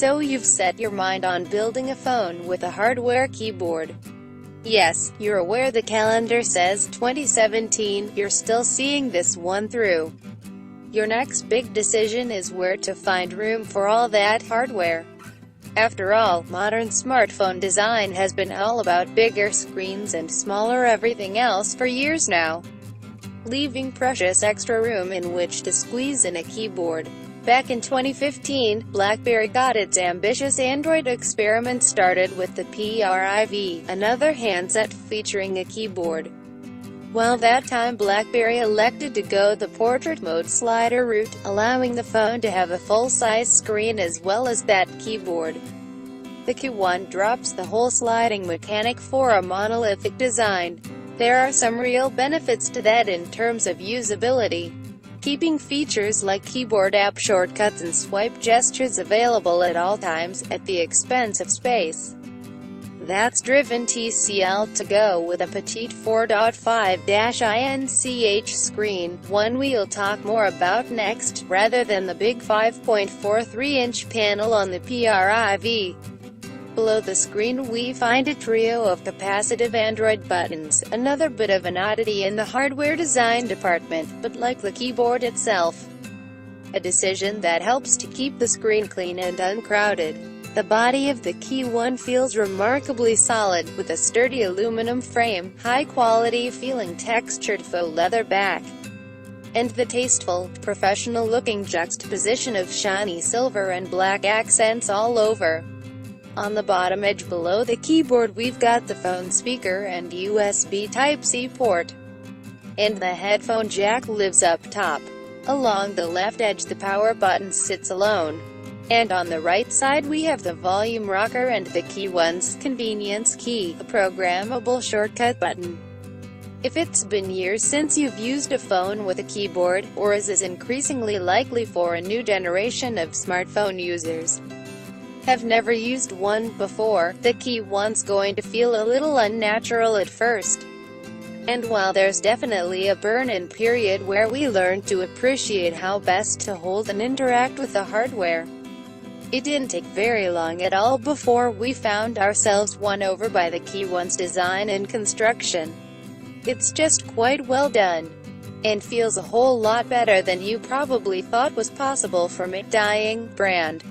So you've set your mind on building a phone with a hardware keyboard. Yes, you're aware the calendar says 2017, you're still seeing this one through. Your next big decision is where to find room for all that hardware. After all, modern smartphone design has been all about bigger screens and smaller everything else for years now, leaving precious extra room in which to squeeze in a keyboard. Back in 2015, BlackBerry got its ambitious Android experiment started with the PRIV, another handset featuring a keyboard. While that time BlackBerry elected to go the portrait mode slider route, allowing the phone to have a full-size screen as well as that keyboard. The KEYone drops the whole sliding mechanic for a monolithic design. There are some real benefits to that in terms of usability, keeping features like keyboard app shortcuts and swipe gestures available at all times, at the expense of space. That's driven TCL to go with a petite 4.5-inch screen, one we'll talk more about next, rather than the big 5.43-inch panel on the PRIV. Below the screen we find a trio of capacitive Android buttons, another bit of an oddity in the hardware design department, but like the keyboard itself, a decision that helps to keep the screen clean and uncrowded. The body of the KEYone feels remarkably solid, with a sturdy aluminum frame, high-quality feeling textured faux leather back, and the tasteful, professional-looking juxtaposition of shiny silver and black accents all over. On the bottom edge below the keyboard we've got the phone speaker and USB Type-C port, and the headphone jack lives up top. Along the left edge the power button sits alone, and on the right side we have the volume rocker and the KEYone's convenience key, a programmable shortcut button. If it's been years since you've used a phone with a keyboard, or as is increasingly likely for a new generation of smartphone users, have never used one before, the KEYone's going to feel a little unnatural at first. And while there's definitely a burn-in period where we learn to appreciate how best to hold and interact with the hardware, it didn't take very long at all before we found ourselves won over by the KEYone's design and construction. It's just quite well done, and feels a whole lot better than you probably thought was possible from a dying brand.